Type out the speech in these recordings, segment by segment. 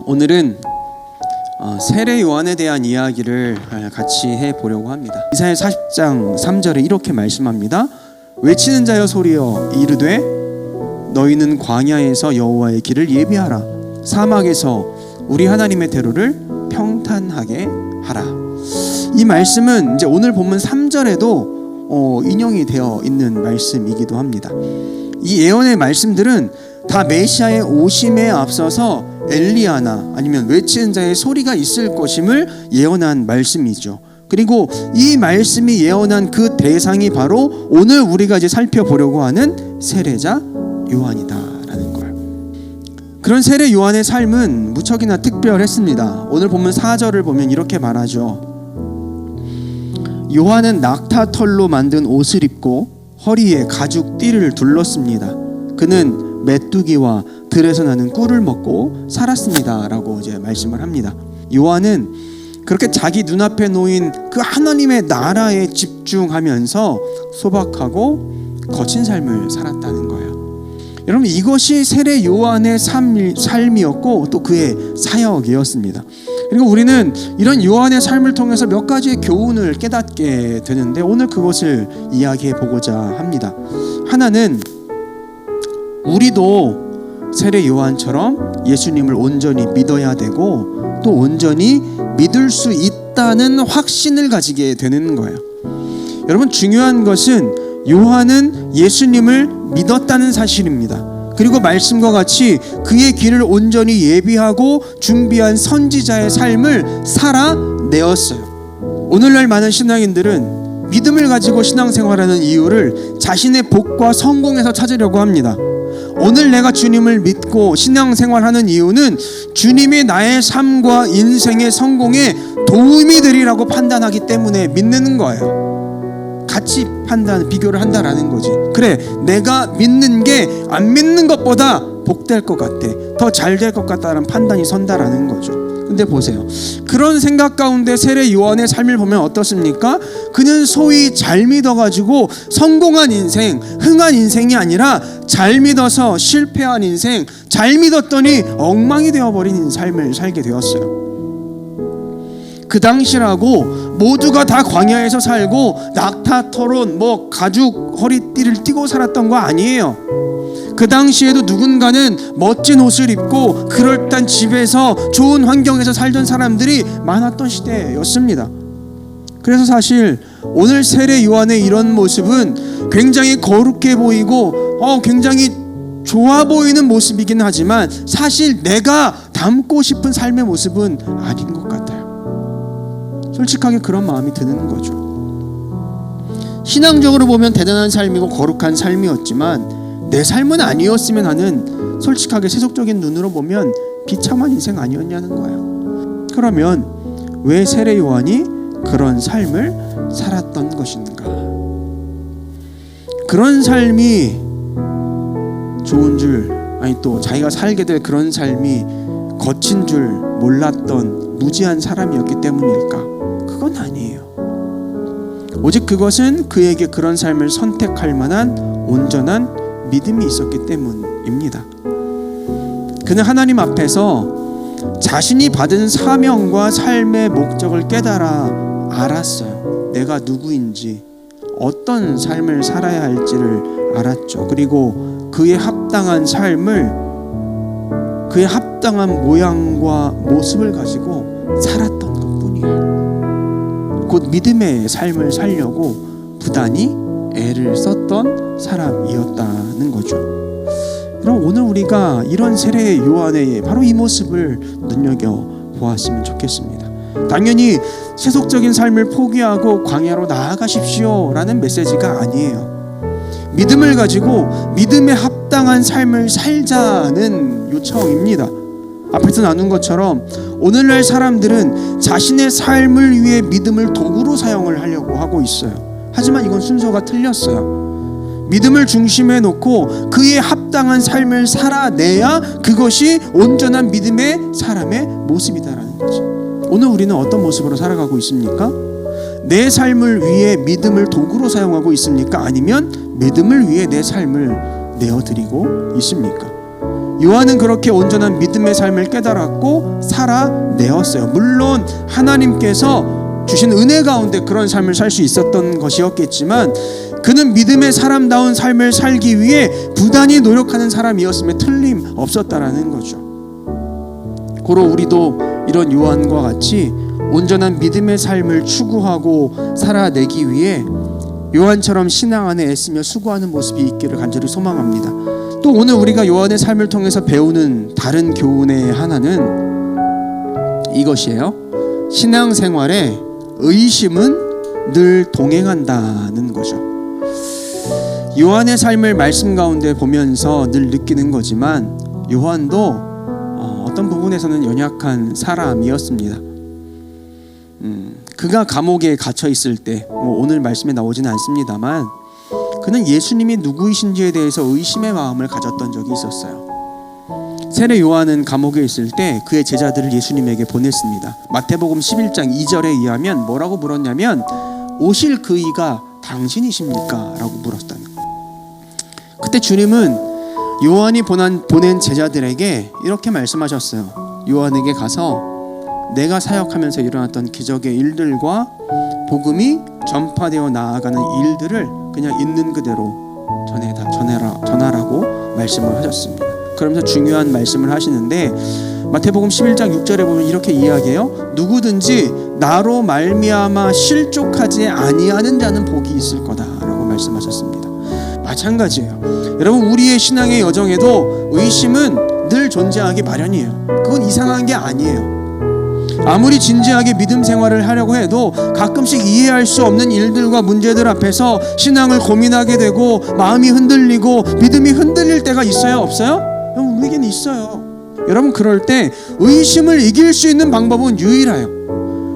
오늘은 세례 요한에 대한 이야기를 같이 해보려고 합니다. 이사야 40장 3절에 이렇게 말씀합니다. 외치는 자여 소리여 이르되 너희는 광야에서 여호와의 길을 예비하라. 사막에서 우리 하나님의 대로를 평탄하게 하라. 이 말씀은 이제 오늘 본문 3절에도 인용이 되어 있는 말씀이기도 합니다. 이 예언의 말씀들은 다 메시아의 오심에 앞서서 엘리야나 아니면 외치는 자의 소리가 있을 것임을 예언한 말씀이죠. 그리고 이 말씀이 예언한 그 대상이 바로 오늘 우리가 이제 살펴보려고 하는 세례자 요한이다라는 거예요. 그런 세례 요한의 삶은 무척이나 특별했습니다. 오늘 본문 4절을 보면 이렇게 말하죠. 요한은 낙타털로 만든 옷을 입고 허리에 가죽 띠를 둘렀습니다. 그는 메뚜기와 들에서 나는 꿀을 먹고 살았습니다 라고 이제 말씀을 합니다. 요한은 그렇게 자기 눈앞에 놓인 그 하나님의 나라에 집중하면서 소박하고 거친 삶을 살았다는 거예요. 여러분, 이것이 세례 요한의 삶이었고 또 그의 사역이었습니다. 그리고 우리는 이런 요한의 삶을 통해서 몇 가지의 교훈을 깨닫게 되는데 오늘 그것을 이야기해 보고자 합니다. 하나는 우리도 세례 요한처럼 예수님을 온전히 믿어야 되고 또 온전히 믿을 수 있다는 확신을 가지게 되는 거예요. 여러분, 중요한 것은 요한은 예수님을 믿었다는 사실입니다. 그리고 말씀과 같이 그의 길을 온전히 예비하고 준비한 선지자의 삶을 살아내었어요. 오늘날 많은 신앙인들은 믿음을 가지고 신앙생활하는 이유를 자신의 복과 성공에서 찾으려고 합니다. 오늘 내가 주님을 믿고 신앙생활하는 이유는 주님이 나의 삶과 인생의 성공에 도움이 되리라고 판단하기 때문에 믿는 거예요. 같이 비교를 한다라는 거지. 그래, 내가 믿는 게 안 믿는 것보다 복될 것 같아, 더 잘 될 것 같다라는 판단이 선다라는 거죠. 근데 보세요, 그런 생각 가운데 세례 요한의 삶을 보면 어떻습니까? 그는 소위 잘 믿어가지고 성공한 인생, 흥한 인생이 아니라 잘 믿어서 실패한 인생, 잘 믿었더니 엉망이 되어버린 삶을 살게 되었어요. 그 당시라고 모두가 다 광야에서 살고 낙타털옷 가죽 허리띠를 띠고 살았던 거 아니에요. 그 당시에도 누군가는 멋진 옷을 입고 그럴듯한 집에서 좋은 환경에서 살던 사람들이 많았던 시대였습니다. 그래서 사실 오늘 세례 요한의 이런 모습은 굉장히 거룩해 보이고 굉장히 좋아 보이는 모습이긴 하지만 사실 내가 담고 싶은 삶의 모습은 아닌 것 같아요. 솔직하게 그런 마음이 드는 거죠. 신앙적으로 보면 대단한 삶이고 거룩한 삶이었지만 내 삶은 아니었으면 하는, 솔직하게 세속적인 눈으로 보면 비참한 인생 아니었냐는 거예요. 그러면 왜 세례 요한이 그런 삶을 살았던 것인가? 그런 삶이 좋은 줄, 아니 또 자기가 살게 될 그런 삶이 거친 줄 몰랐던 무지한 사람이었기 때문일까? 그건 아니에요. 오직 그것은 그에게 그런 삶을 선택할 만한 온전한 믿음이 있었기 때문입니다. 그는 하나님 앞에서 자신이 받은 사명과 삶의 목적을 깨달아 알았어요. 내가 누구인지, 어떤 삶을 살아야 할지를 알았죠. 그리고 그에 합당한 삶을, 그에 합당한 모양과 모습을 가지고 살았던 것뿐이에요. 곧 믿음의 삶을 살려고 부단히 애를 썼던 사람이었다는 거죠. 그럼 오늘 우리가 이런 세례 요한의 바로 이 모습을 눈여겨보았으면 좋겠습니다. 당연히 세속적인 삶을 포기하고 광야로 나아가십시오 라는 메시지가 아니에요. 믿음을 가지고 믿음에 합당한 삶을 살자는 요청입니다. 앞에서 나눈 것처럼 오늘날 사람들은 자신의 삶을 위해 믿음을 도구로 사용을 하려고 하고 있어요. 하지만 이건 순서가 틀렸어요. 믿음을 중심에 놓고 그에 합당한 삶을 살아내야 그것이 온전한 믿음의 사람의 모습이다라는 거지. 오늘 우리는 어떤 모습으로 살아가고 있습니까? 내 삶을 위해 믿음을 도구로 사용하고 있습니까? 아니면 믿음을 위해 내 삶을 내어드리고 있습니까? 요한은 그렇게 온전한 믿음의 삶을 깨달았고 살아내었어요. 물론 하나님께서 주신 은혜 가운데 그런 삶을 살 수 있었던 것이었겠지만 그는 믿음의 사람다운 삶을 살기 위해 부단히 노력하는 사람이었음에 틀림없었다라는 거죠. 고로 우리도 이런 요한과 같이 온전한 믿음의 삶을 추구하고 살아내기 위해 요한처럼 신앙 안에 애쓰며 수고하는 모습이 있기를 간절히 소망합니다. 또 오늘 우리가 요한의 삶을 통해서 배우는 다른 교훈의 하나는 이것이에요. 신앙생활에 의심은 늘 동행한다는 거죠. 요한의 삶을 말씀 가운데 보면서 늘 느끼는 거지만 요한도 어떤 부분에서는 연약한 사람이었습니다. 그가 감옥에 갇혀 있을 때 오늘 말씀에 나오지는 않습니다만 그는 예수님이 누구이신지에 대해서 의심의 마음을 가졌던 적이 있었어요. 세례 요한은 감옥에 있을 때 그의 제자들을 예수님에게 보냈습니다. 마태복음 11장 2절에 의하면 뭐라고 물었냐면 오실 그 이가 당신이십니까? 라고 물었다는 거예요. 그때 주님은 요한이 보낸 제자들에게 이렇게 말씀하셨어요. 요한에게 가서 내가 사역하면서 일어났던 기적의 일들과 복음이 전파되어 나아가는 일들을 그냥 있는 그대로 전하라고 말씀을 하셨습니다. 그러면서 중요한 말씀을 하시는데 마태복음 11장 6절에 보면 이렇게 이야기해요. 누구든지 나로 말미암아 실족하지 아니하는 자는 복이 있을 거다라고 말씀하셨습니다. 마찬가지예요. 여러분 우리의 신앙의 여정에도 의심은 늘 존재하기 마련이에요. 그건 이상한 게 아니에요. 아무리 진지하게 믿음 생활을 하려고 해도 가끔씩 이해할 수 없는 일들과 문제들 앞에서 신앙을 고민하게 되고 마음이 흔들리고 믿음이 흔들릴 때가 있어요? 없어요? 여러분 우리에게는 있어요. 여러분 그럴 때 의심을 이길 수 있는 방법은 유일해요.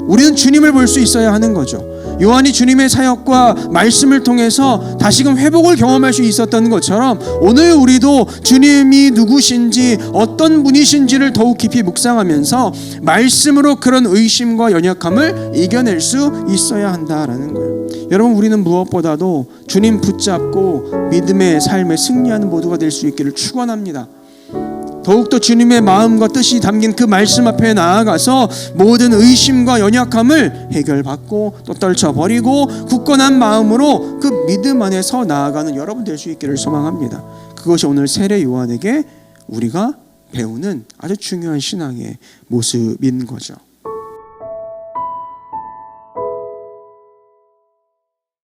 우리는 주님을 볼 수 있어야 하는 거죠. 요한이 주님의 사역과 말씀을 통해서 다시금 회복을 경험할 수 있었던 것처럼 오늘 우리도 주님이 누구신지 어떤 분이신지를 더욱 깊이 묵상하면서 말씀으로 그런 의심과 연약함을 이겨낼 수 있어야 한다라는 거예요. 여러분 우리는 무엇보다도 주님 붙잡고 믿음의 삶에 승리하는 모두가 될 수 있기를 축원합니다. 더욱더 주님의 마음과 뜻이 담긴 그 말씀 앞에 나아가서 모든 의심과 연약함을 해결받고 또 떨쳐버리고 굳건한 마음으로 그 믿음 안에서 나아가는 여러분 될 수 있기를 소망합니다. 그것이 오늘 세례 요한에게 우리가 배우는 아주 중요한 신앙의 모습인 거죠.